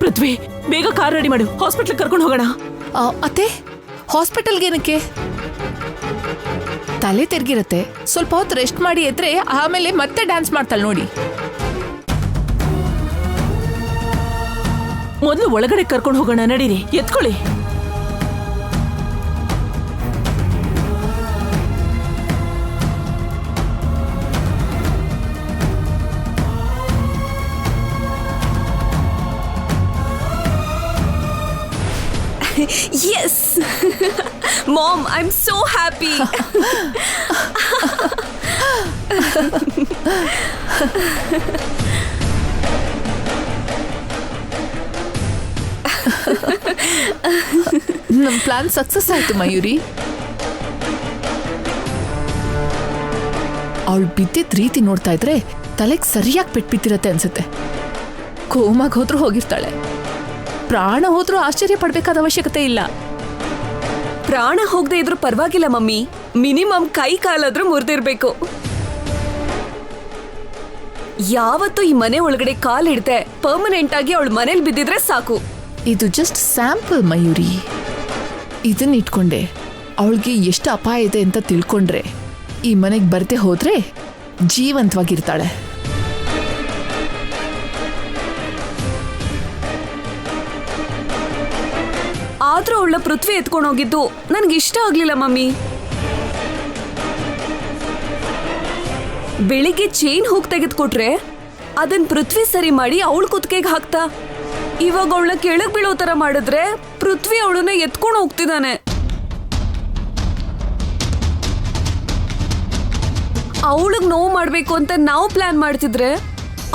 ಪೃಥ್ವಿ, ಬೇಗ car ready ಮಾಡು, hospital ಕರ್ಕೊಂಡು ಹೋಗೋಣ. ಅತ್ತೆ, ಹಾಸ್ಪಿಟಲ್ಗೆ ಏನಕ್ಕೆ? ತಲೆ ತಿರ್ಗಿರತ್ತೆ, ಸ್ವಲ್ಪ ಹೊತ್ತು ರೆಸ್ಟ್ ಮಾಡಿ ಎದ್ರೆ ಆಮೇಲೆ ಮತ್ತೆ ಡ್ಯಾನ್ಸ್ ಮಾಡ್ತಾಳೆ ನೋಡಿ. ಮೊದಲು ಒಳಗಡೆ ಕರ್ಕೊಂಡು ಹೋಗೋಣ, ನಡೀರಿ, ಎತ್ಕೊಳ್ಳಿ. Yes! Mom, I'm so happy. ನಮ್ ಪ್ಲಾನ್ ಸಕ್ಸಸ್ ಆಯ್ತು ಮಯೂರಿ. ಅವಳು ಬಿದ್ದಿದ್ ರೀತಿ ನೋಡ್ತಾ ಇದ್ರೆ ತಲೆಗೆ ಸರಿಯಾಗಿ ಪೆಟ್ಬಿಟ್ಟಿರತ್ತೆ ಅನ್ಸುತ್ತೆ. ಕೋಮಾಗ್ ಹೋದ್ರೂ ಹೋಗಿರ್ತಾಳೆ. ಪ್ರಾಣ ಹೋದ್ರೂ ಆಶ್ಚರ್ಯ ಪಡ್ಬೇಕಾದ ಅವಶ್ಯಕತೆ ಇಲ್ಲ. ಪ್ರಾಣ ಹೋಗದೆ ಇದ್ರೂ ಪರವಾಗಿಲ್ಲ ಮಮ್ಮಿ, ಮಿನಿಮಮ್ ಕೈ ಕಾಲಾದ್ರೂ ಮುರಿದಿರ್ಬೇಕು. ಯಾವತ್ತೂ ಈ ಮನೆ ಒಳಗಡೆ ಕಾಲಿಡ್ದೆ ಪರ್ಮನೆಂಟ್ ಆಗಿ ಅವಳು ಮನೇಲಿ ಬಿದ್ದಿದ್ರೆ ಸಾಕು. ಇದು ಜಸ್ಟ್ ಸ್ಯಾಂಪಲ್ ಮಯೂರಿ. ಇದನ್ನ ಇಟ್ಕೊಂಡೆ ಅವಳಿಗೆ ಎಷ್ಟು ಅಪಾಯ ಇದೆ ಅಂತ ತಿಳ್ಕೊಂಡ್ರೆ ಈ ಮನೆಗೆ ಬರ್ದೆ ಹೋದ್ರೆ ಜೀವಂತವಾಗಿರ್ತಾಳೆ. ಆದ್ರೂ ಅವಳ ಪೃಥ್ವಿ ಎತ್ಕೊಂಡು ಹೋಗಿದ್ದು ನನ್ಗೆ ಇಷ್ಟ ಆಗ್ಲಿಲ್ಲ ಮಮ್ಮಿ. ಬೆಳಿಗ್ಗೆ ಚೈನ್ ಹೋಗಿ ತೆಗೆದುಕೊಟ್ರೆ ಅದನ್ ಪೃಥ್ವಿ ಸರಿ ಮಾಡಿ ಅವಳ ಕುತ್ತಿಗೆಗೆ ಹಾಕ್ತಾ. ಇವಾಗ ಅವಳನ್ನ ಕೆಳಗ್ ಬೀಳೋ ತರ ಮಾಡಿದ್ರೆ ಪೃಥ್ವಿ ಅವಳನ್ನ ಎತ್ಕೊಂಡು ಹೋಗ್ತಿದ್ದಾನೆ. ಅವಳಿಗೆ ನೋವು ಮಾಡ್ಬೇಕು ಅಂತ ನಾವು ಪ್ಲಾನ್ ಮಾಡ್ತಿದ್ರೆ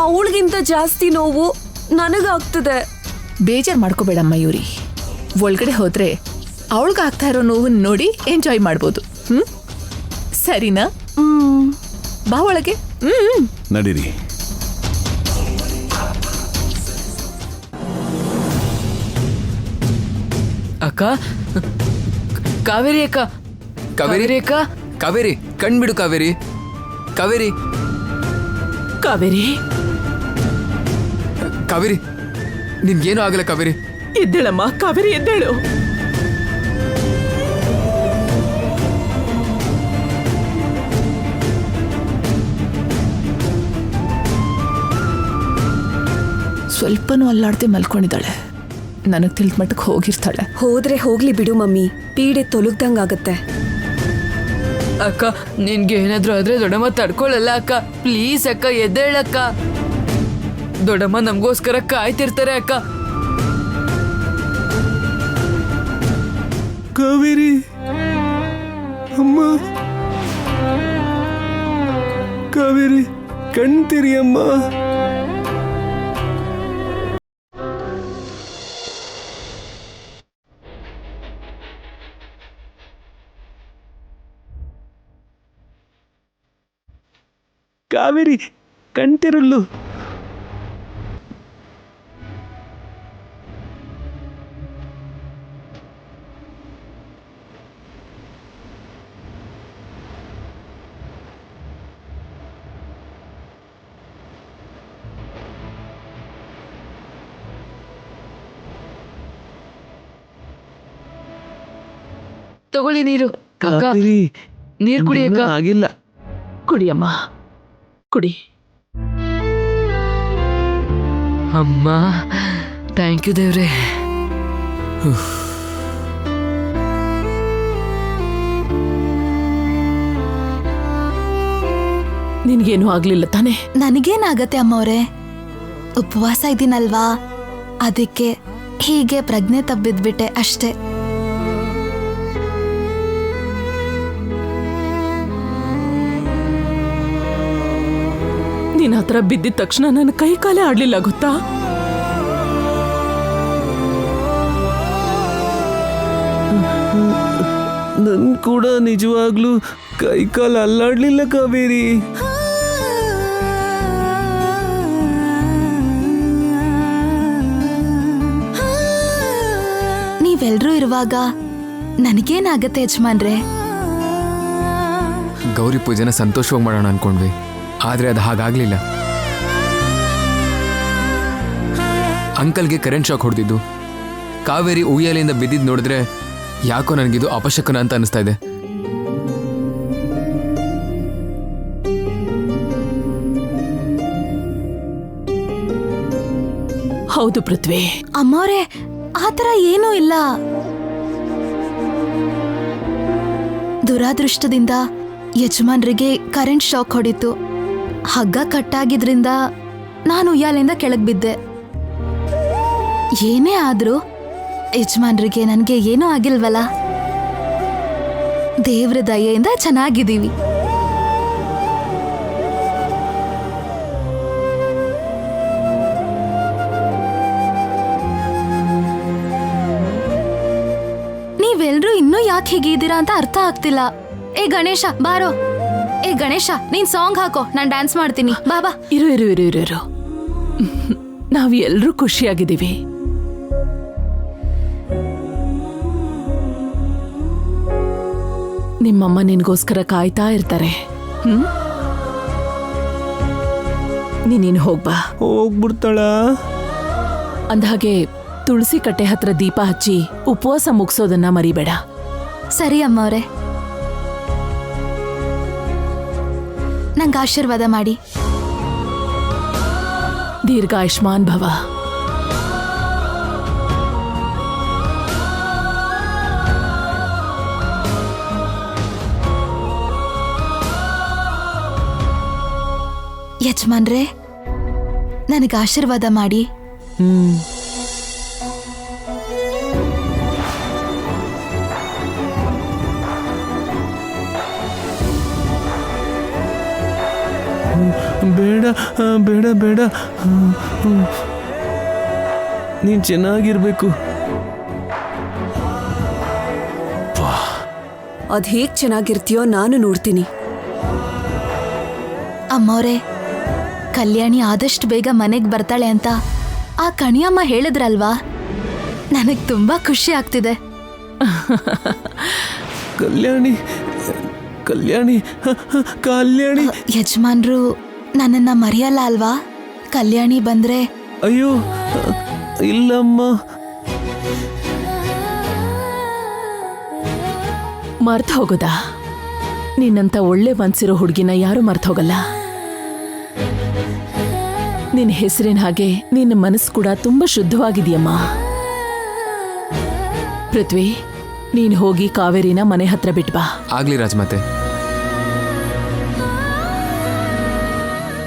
ಅವಳಿಗಿಂತ ಜಾಸ್ತಿ ನೋವು ನನಗಾಗ್ತದೆ. ಬೇಜಾರು ಮಾಡ್ಕೋಬೇಡ ಮಯೂರಿ. ಒಳಗಡೆ ಹೋದ್ರೆ ಅವಳಿಗಾಗ್ತಾ ಇರೋ ನೋವನ್ನ ನೋಡಿ ಎಂಜಾಯ್ ಮಾಡ್ಬೋದು. ಸರಿನಾ? ಬಾ ಒಳಗೆ. ನಡೀರಿ. ಅಕ್ಕ, ಕಾವೇರಿ ಅಕ್ಕ, ಕಾವೇರಿ ಅಕ್ಕ, ಕಾವೇರಿ ಕಣ್ಬಿಡು ಕಾವೇರಿ. ಕಾವೇರಿ, ಕಾವೇರಿ, ಕಾವೇರಿ ನಿನ್ಗೇನು ಆಗಲ್ಲ ಕಾವೇರಿ. ಎದ್ದೇಳಮ್ಮ ಕಾವೇರಿ, ಎದ್ದೇಳು. ಸ್ವಲ್ಪನೂ ಅಲ್ಲಾಡ್ದೆ ಮಲ್ಕೊಂಡಿದ್ದಾಳೆ. ನನಗೆ ತಿಳಿದ ಮಟ್ಟಕ್ಕೆ ಹೋಗಿರ್ತಾಳೆ. ಹೋದ್ರೆ ಹೋಗ್ಲಿ ಬಿಡು ಮಮ್ಮಿ, ಪೀಡೆ ತೊಲಗ್ದಂಗಾಗತ್ತೆ. ಅಕ್ಕ, ನಿನ್ಗೆ ಏನಾದ್ರೂ ಆದ್ರೆ ದೊಡ್ಡಮ್ಮ ತಡ್ಕೊಳ್ಳಲ್ಲ ಅಕ್ಕ. ಪ್ಲೀಸ್ ಅಕ್ಕ, ಎದ್ದೇಳಕ್ಕ. ದೊಡ್ಡಮ್ಮ ನಮಗೋಸ್ಕರ ಕಾಯ್ತಿರ್ತಾರೆ ಅಕ್ಕ. ಕಾವೇರಿ ಅಮ್ಮ, ಕಾವೇರಿ ಕಣ್ತಿರಿ ಅಮ್ಮ. ಕಾವೇರಿ ಕಣ್ತಿರಲ್ಲು. ತಗೊಳ್ಳಿ ನೀರು. ಅಕ್ಕ, ಕಾವೇರಿ ನೀರ್ ಕುಡಿ ಅಕ್ಕ. ಆಗಿಲ್ಲ. ಕುಡಿಯಮ್ಮ, ಕುಡಿ. ಅಮ್ಮ, ಥ್ಯಾಂಕ್ ಯು ದೇವ್ರೆ. ನಿನ್ಗೇನು ಆಗ್ಲಿಲ್ಲ ತಾನೆ? ನನಗೇನಾಗತ್ತೆ ಅಮ್ಮವ್ರೆ, ಉಪವಾಸ ಇದ್ದೀನಲ್ವಾ, ಅದಕ್ಕೆ ಹೀಗೆ ಪ್ರಜ್ಞೆ ತಬ್ಬಿದ್ಬಿಟ್ಟೆ ಅಷ್ಟೇ. ನೀನ್ ಹತ್ರ ಬಿದ್ದಿದ ತಕ್ಷಣ ನನ್ನ ಕೈ ಕಾಲೇ ಆಡ್ಲಿಲ್ಲ ಗೊತ್ತಾ? ನನ್ ಕೂಡ ನಿಜವಾಗ್ಲೂ ಕೈ ಕಾಲು ಅಲ್ಲಾಡ್ಲಿಲ್ಲ ಕಾವೇರಿ. ನೀವೆಲ್ರೂ ಇರುವಾಗ ನನಗೇನಾಗತ್ತೆ ಯಜಮಾನ್ರೆ? ಗೌರಿ ಪೂಜೆನ ಸಂತೋಷವಾಗಿ ಮಾಡೋಣ ಅನ್ಕೊಂಡ್ವಿ, ಆದ್ರೆ ಅದು ಹಾಗಾಗ್ಲಿಲ್ಲ. ಅಂಕಲ್ಗೆ ಕರೆಂಟ್ ಶಾಕ್ ಹೊಡೆದಿದ್ದು, ಕಾವೇರಿ ಉಯ್ಯಾಲೆಯಿಂದ ಬಿದ್ದಿದ್ದು ನೋಡಿದ್ರೆ ಯಾಕೋ ನನಗಿದು ಅಪಶಕನ ಅಂತ ಅನಿಸ್ತಾ ಇದೆ. ಹೌದು ಪೃಥ್ವಿ. ಅಮ್ಮವ್ರೆ, ಆ ಥರ ಏನೂ ಇಲ್ಲ. ದುರಾದೃಷ್ಟದಿಂದ ಯಜಮಾನ್ರಿಗೆ ಕರೆಂಟ್ ಶಾಕ್ ಹೊಡಿತು. ಹಗ್ಗ ಕಟ್ಟಾಗಿದ್ರಿಂದ ನಾನು ಉಯ್ಯಾಲೆಯಿಂದ ಕೆಳಗೆ ಬಿದ್ದೆ. ಏನೇ ಆದ್ರೂ ಯಜಮಾನ್ರಿಗೆ ನನಗೆ ಏನೂ ಆಗಿಲ್ವಲ್ಲ. ದೇವ್ರ ದಯೆಯಿಂದ ಚೆನ್ನಾಗಿದ್ದೀವಿ. ನೀವೆಲ್ರೂ ಇನ್ನೂ ಯಾಕೆ ಹೀಗಿದ್ದೀರಾ ಅಂತ ಅರ್ಥ ಆಗ್ತಿಲ್ಲ. ಏ ಗಣೇಶ ಬಾರೋ. ಏ ಗಣೇಶ, ನೀನ್ ಸಾಂಗ್ ಹಾಕೋ, ನಾನ್ ಡ್ಯಾನ್ಸ್ ಮಾಡ್ತೀನಿ. ಬಾಬಾ. ಇರು ಇರು ಇರು ಇರು ಇರು. ನಾವು ಎಲ್ರೂ ಖುಷಿಯಾಗಿದ್ದೀವಿ. ನಿಮ್ಮಮ್ಮ ನಿನ್ಗೋಸ್ಕರ ಕಾಯ್ತಾ ಇರ್ತಾರೆ. ನೀನು ಹೋಗ್ಬಾ. ಹೋಗ್ಬಿಡ್ತಾಳ. ಅಂದ್ಹಾಗೆ ತುಳಸಿ ಕಟ್ಟೆ ಹತ್ರ ದೀಪ ಹಚ್ಚಿ ಉಪವಾಸ ಮುಗಿಸೋದನ್ನ ಮರಿಬೇಡ. ಸರಿ ಅಮ್ಮವ್ರೆ, ನಂಗೆ ಆಶೀರ್ವಾದ ಮಾಡಿ. ದೀರ್ಘಾಯುಷ್ಮಾನ್ ಭವ. ಯಜಮಾನ್ರೆ, ನನಗೆ ಆಶೀರ್ವಾದ ಮಾಡಿ. ಬೇಡ ಬೇಡ ಬೇಡ, ನೀನ್ ಚೆನ್ನಾಗಿರ್ಬೇಕು. ಅದ್ ಹೇಗ್ ಚೆನ್ನಾಗಿರ್ತೀಯೋ ನಾನು ನೋಡ್ತೀನಿ. ಅಮ್ಮವ್ರೆ, ಕಲ್ಯಾಣಿ ಆದಷ್ಟು ಬೇಗ ಮನೆಗೆ ಬರ್ತಾಳೆ ಅಂತ ಆ ಕಣಿಯಮ್ಮ ಹೇಳಿದ್ರಲ್ವಾ, ನನಗೆ ತುಂಬಾ ಖುಷಿ ಆಗ್ತಿದೆ. ಕಲ್ಯಾಣಿ ಕಲ್ಯಾಣಿ ಕಲ್ಯಾಣಿ. ಯಜಮಾನ್ರು ನನ್ನನ್ನ ಮರೆಯಲ್ಲ ಅಲ್ವಾ? ಕಲ್ಯಾಣಿ ಬಂದ್ರೆ. ಅಯ್ಯೋ ಇಲ್ಲಮ್ಮ. ಮರ್ತ ಹೋಗೋದಾ? ನಿನ್ನಂತ ಒಳ್ಳೆ ಮನ್ಸಿರೋ ಹುಡುಗಿನ ಯಾರು ಮರ್ತ ಹೋಗಲ್ಲ. ನಿನ್ನ ಹೆಸರಿನ ಹಾಗೆ ನಿನ್ನ ಮನಸ್ಸು ಕೂಡ ತುಂಬಾ ಶುದ್ಧವಾಗಿದೆಯಮ್ಮ. ಪೃಥ್ವಿ, ನೀನ್ ಹೋಗಿ ಕಾವೇರಿನ ಮನೆ ಹತ್ರ ಬಿಟ್ಬಾ. ಆಗ್ಲಿ ರಾಜಮಾತೆ.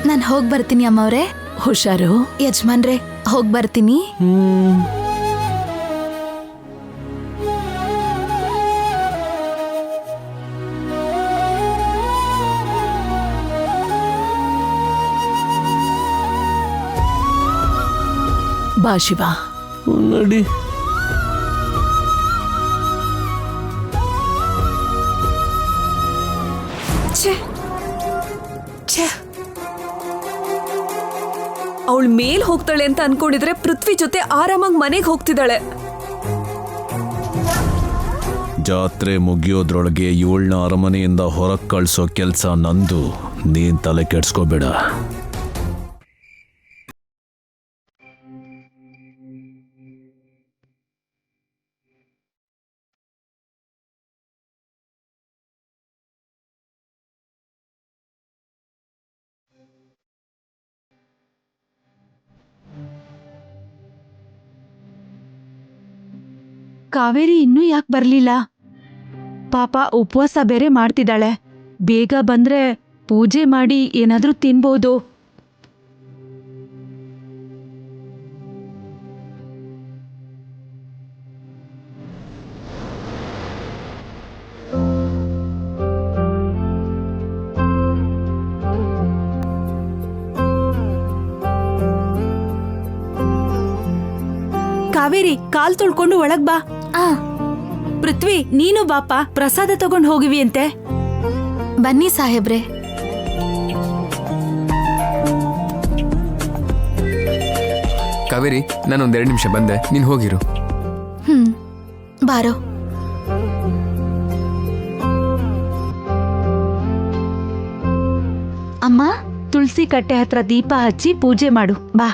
ನಾನು ಹೋಗಿ ಬರ್ತೀನಿ ಅಮ್ಮವ್ರೆ. ಹುಷಾರು. ಯಜಮಾನ್ರೆ, ಹೋಗಿ ಬರ್ತೀನಿ. ಬಾ ಶಿವ. ನಡಿ. ಅವಳು ಮೇಲ್ ಹೋಗ್ತಾಳೆ ಅಂತ ಅನ್ಕೊಂಡಿದ್ರೆ ಪೃಥ್ವಿ ಜೊತೆ ಆರಾಮಾಗಿ ಮನೆಗೆ ಹೋಗ್ತಿದ್ದಾಳೆ. ಜಾತ್ರೆ ಮುಗಿಯೋದ್ರೊಳಗೆ ಇವಳನ್ನ ಅರಮನೆಯಿಂದ ಹೊರಗೆ ಕಳಿಸೋ ಕೆಲಸ ನಂದು. ನೀನ್ ತಲೆ ಕೆಡ್ಸ್ಕೋಬೇಡ. ಕಾವೇರಿ ಇನ್ನೂ ಯಾಕೆ ಬರ್ಲಿಲ್ಲ? ಪಾಪ ಉಪವಾಸ ಬೇರೆ ಮಾಡ್ತಿದ್ದಾಳೆ. ಬೇಗ ಬಂದ್ರೆ ಪೂಜೆ ಮಾಡಿ ಏನಾದ್ರೂ ತಿನ್ಬೋದು. ಕಾವೇರಿ, ಕಾಲ್ ತೊಳ್ಕೊಂಡು ಒಳಗ್ ಬಾ. ಆ ಪೃಥ್ವಿ, ನೀನು ಬಾಪ, ಪ್ರಸಾದ ತಗೊಂಡ್ ಹೋಗಿವಿ ಅಂತೆ. ಬನ್ನಿ ಸಾಹೇಬ್ರೆ. ಕಾವೇರಿ, ನಾನೊಂದ್ 2 ನಿಮಿಷ ಬಂದೆ, ನೀನ್ ಹೋಗಿರು. ಬಾರೋ. ಅಮ್ಮ, ತುಳಸಿ ಕಟ್ಟೆ ಹತ್ರ ದೀಪ ಹಚ್ಚಿ ಪೂಜೆ ಮಾಡು ಬಾ.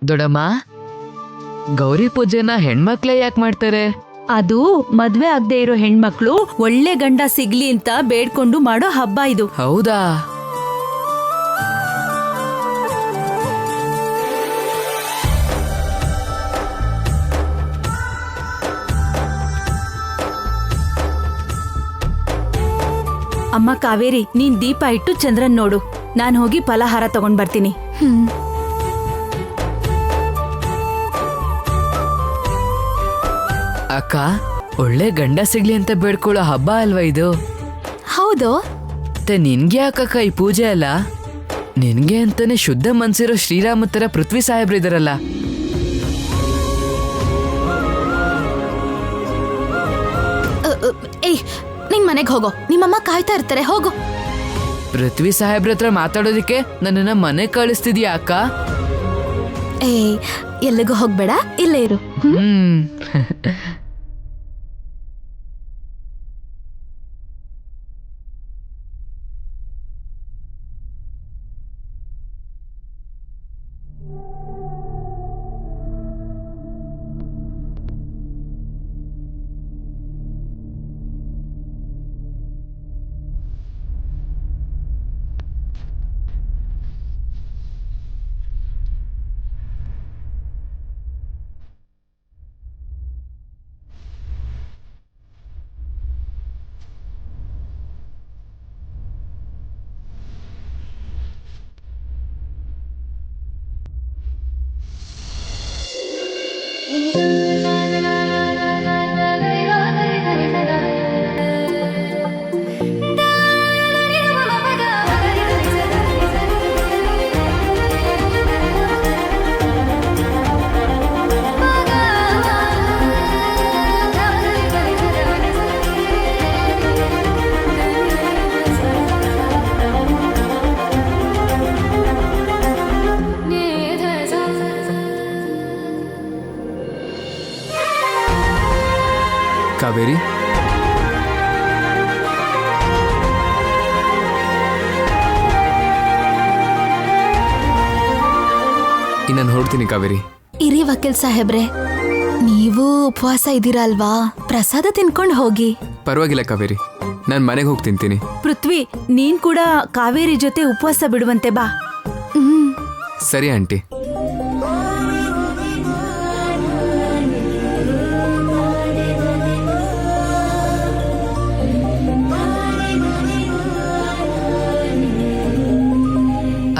ದೊಡಮ್ಮ, ಗೌರಿ ಪೂಜೆನ ಹೆಣ್ಮಕ್ಳೇ ಯಾಕೆ ಮಾಡ್ತಾರೆ? ಅದು ಮದ್ವೆ ಆಗದೆ ಇರೋ ಹೆಣ್ಮಕ್ಳು ಒಳ್ಳೆ ಗಂಡ ಸಿಗ್ಲಿ ಅಂತ ಬೇಡ್ಕೊಂಡು ಮಾಡೋ ಹಬ್ಬ ಇದು. ಹೌದಾ? ಅಮ್ಮ ಕಾವೇರಿ, ನೀನ್ ದೀಪ ಇಟ್ಟು ಚಂದ್ರನ್ ನೋಡು, ನಾನ್ ಹೋಗಿ ಫಲಹಾರ ತಗೊಂಡ್ ಬರ್ತೀನಿ. ಅಕ್ಕ, ಒಳ್ಳೆ ಗಂಡ ಸಿಗ್ಲಿ ಅಂತ ಬೇಡ್ಕೊಳ್ಳೋ ಹಬ್ಬ ಅಲ್ವಾ ಇದು? ಹೌದು. ಮತ್ತೆ ನಿನ್ಗೆ ಯಾಕಕ್ಕ ಈ ಪೂಜೆ ಅಲ್ಲ? ನಿನ್ಗೆ ಅಂತಾನೆ ಶುದ್ಧ ಮನ್ಸಿರೋ ಶ್ರೀರಾಮ ತರ ಪೃಥ್ವಿ ಸಾಹೇಬ್ರು ಇದಾರಲ್ಲ. ಏಯ್, ನಿನ್ ಮನೆಗ್ ಹೋಗೋ, ನಿಮ್ಮಮ್ಮ ಕಾಯ್ತಾ ಇರ್ತಾರೆ, ಹೋಗು. ಪೃಥ್ವಿ ಸಾಹೇಬ್ರ ಹತ್ರ ಮಾತಾಡೋದಿಕ್ಕೆ ನನ್ನನ್ನ ಮನೆ ಕಳಿಸ್ತಿದ್ಯಾ ಅಕ್ಕ? ಏಯ್, ಎಲ್ಲಿಗೂ ಹೋಗ್ಬೇಡ, ಇಲ್ಲೇ ಇರು. ಕಾವೇರಿ, ನಾನು ಹೊರಡ್ತೀನಿ. ಕಾವೇರಿ, ಇರಿ ವಕೀಲ್ ಸಾಹೇಬ್ರೆ, ನೀವು ಉಪವಾಸ ಇದ್ದೀರಾ ಅಲ್ವಾ? ಪ್ರಸಾದ ತಿನ್ಕೊಂಡು ಹೋಗಿ. ಪರವಾಗಿಲ್ಲ ಕಾವೇರಿ, ನಾನು ಮನೆಗೆ ಹೋಗಿ ತಿಂತೀನಿ. ಪೃಥ್ವಿ, ನೀನ್ ಕೂಡ ಕಾವೇರಿ ಜೊತೆ ಉಪವಾಸ ಬಿಡುವಂತೆ ಬಾ. ಸರಿ ಆಂಟಿ.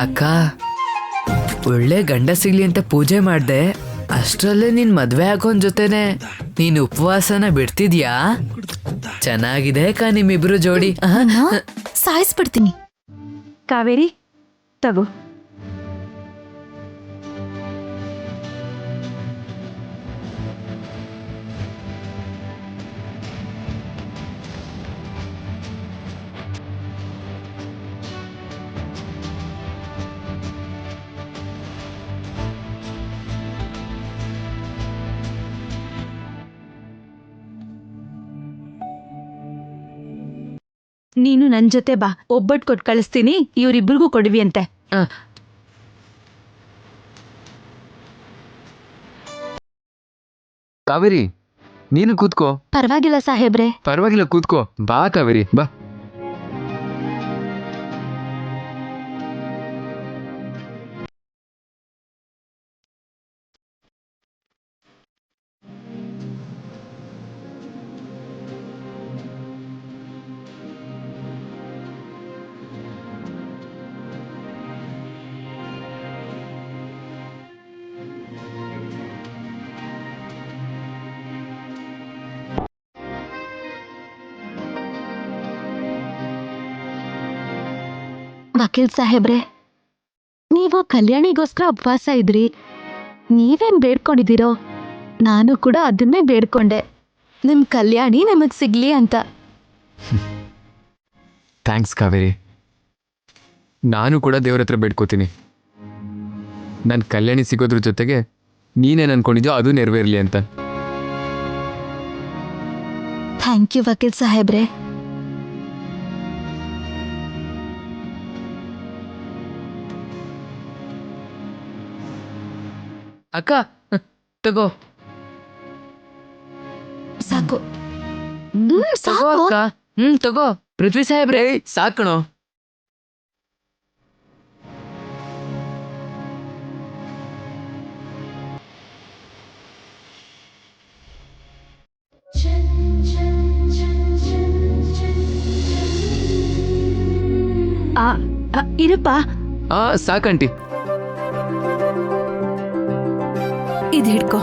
ಅಕ್ಕ, ಒಳ್ಳೆ ಗಂಡ ಸಿಗ್ಲಿ ಅಂತ ಪೂಜೆ ಮಾಡ್ದೆ, ಅಷ್ಟ್ರಲ್ಲೇ ನಿನ್ ಮದ್ವೆ ಆಗೋನ್ ಜೊತೆನೆ ನೀನ್ ಉಪವಾಸನ ಬಿಡ್ತಿದ್ಯಾ? ಚೆನ್ನಾಗಿದೆ ಅಕ್ಕ ನಿಮ್ಮಿಬ್ರು ಜೋಡಿ. ಸಾಯಿಸ್ಬಿಡ್ತೀನಿ. ಕಾವೇರಿ, ತಗೋ. ನೀನು ನನ್ ಜೊತೆ ಬಾ, ಒಬ್ಬಟ್ಟು ಕೊಟ್ಟು ಕಳಿಸ್ತೀನಿ, ಇವರಿಬ್ರಿಗೂ ಕೊಡ್ವಿ ಅಂತೆ. ಕಾವೇರಿ, ನೀನು ಕೂತ್ಕೋ. ಪರವಾಗಿಲ್ಲ ಸಾಹೇಬ್ರೆ. ಪರವಾಗಿಲ್ಲ, ಕೂತ್ಕೋ. ಬಾ ಕಾವೇರಿ, ಬಾ. ವಕೀಲ್ ಸಾಹೇಬ್ರೆ, ನೀವು ಕಲ್ಯಾಣಿಗೋಸ್ಕರ ಉಪವಾಸ ಇದ್ರಿ, ನೀವೇನ್ ಬೇಡ್ಕೊಂಡಿದ್ದೀರೋ ನಾನು ಕೂಡ ಅದನ್ನೇ ಬೇಡ್ಕೊಂಡೆ, ನಿಮ್ ಕಲ್ಯಾಣಿ ನಮಗ್ ಸಿಗ್ಲಿ ಅಂತ. ಥ್ಯಾಂಕ್ಸ್ ಕಾವೇರಿ. ನಾನು ಕೂಡ ದೇವ್ರ ಹತ್ರ ಬೇಡ್ಕೋತೀನಿ, ನನ್ನ ಕಲ್ಯಾಣಿ ಸಿಗೋದ್ರ ಜೊತೆಗೆ ನೀನೇನು ಅನ್ಕೊಂಡಿದ್ಯೋ ಅದು ನೆರವೇರಲಿ ಅಂತ. ಥ್ಯಾಂಕ್ ಯು ವಕೀಲ್ ಸಾಹೇಬ್ರೆ. ಅಕ್ಕ ತಗೋ ಸಾಕು ತಗೋ ಅಕ್ಕ ತಗೋ ಪೃಥ್ವಿ ಸಾಹೇಬ್ರೆ ಸಾಕಣೋ. ಇರಪ್ಪ. ಸಾಕಂಟಿ. ಇದ್ ಹಿಡ್ಕೊ.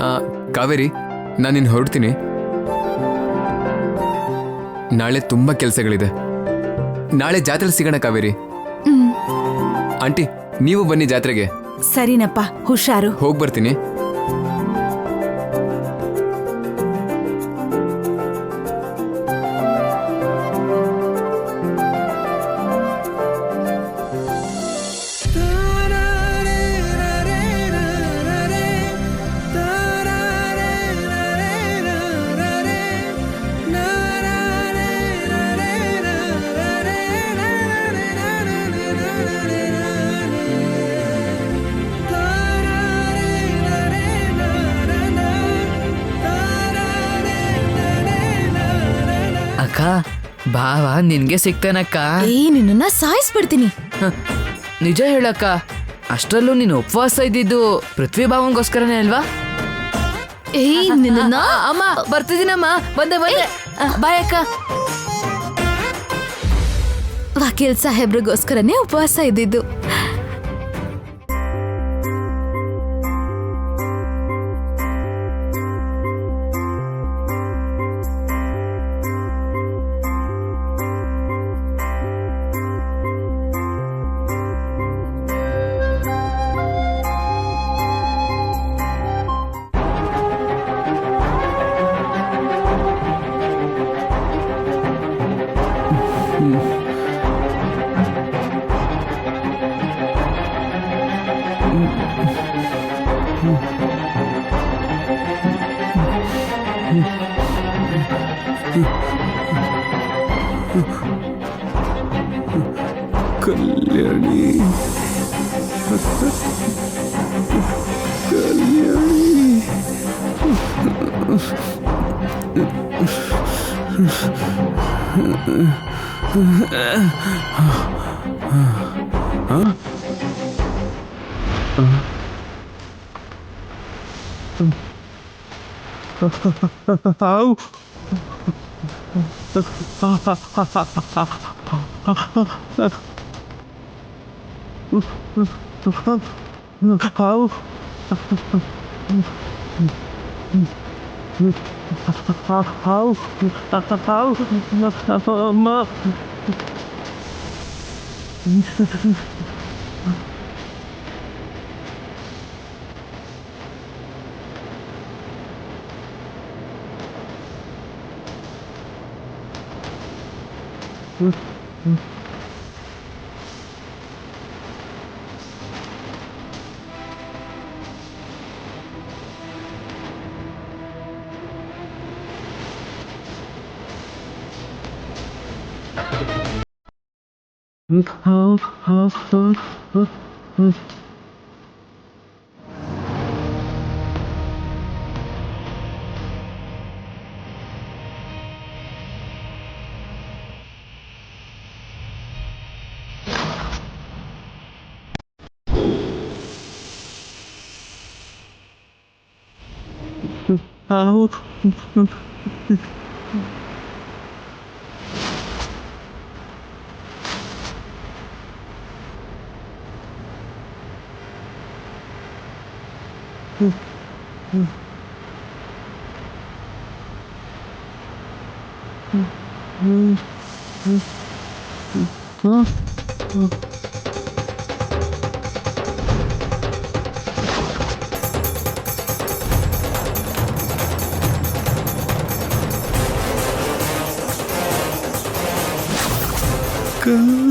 ಕಾವೇರಿ, ನಾನಿನ್ ಹೊರಡ್ತೀನಿ. ನಾಳೆ ತುಂಬಾ ಕೆಲಸಗಳಿದೆ. ನಾಳೆ ಜಾತ್ರೆ ಸಿಗೋಣ ಕಾವೇರಿ. ಆಂಟಿ, ನೀವು ಬನ್ನಿ ಜಾತ್ರೆಗೆ. ಸರಿನಪ್ಪ, ಹುಷಾರು. ಹೋಗ್ ಬರ್ತೀನಿ. ಅಕ್ಕ ಭಾವ ನಿನ್ಗೆ ಸಿಗ್ತಾನಕ್ಕ. ನಿನ್ನ ಸಾಯಿಸ್ಬಿಡ್ತೀನಿ. ನಿಜ ಹೇಳಕ್ಕ, ಅಷ್ಟ್ರಲ್ಲೂ ನೀನು ಉಪವಾಸ ಇದ್ದಿದ್ದು ಪೃಥ್ವಿ ಭಾವಂಗೋಸ್ಕರನೇ ಅಲ್ವಾ? ನಿನ್ನ ಅಮ್ಮ ಬರ್ತಿದ್ದೀನಮ್ಮ. ಬಂದೆ ಬಂದೆ. ಬಾಯ್ ಅಕ್ಕ. ವಕೀಲ್ ಸಾಹೇಬ್ರಿಗೋಸ್ಕರನೇ ಉಪವಾಸ ಇದ್ದಿದ್ದು. ಕಲ್ಯಾಣಿ, ಹಾವು ಅಮ್ಮ. ಕಲ್ಯಾಣಿ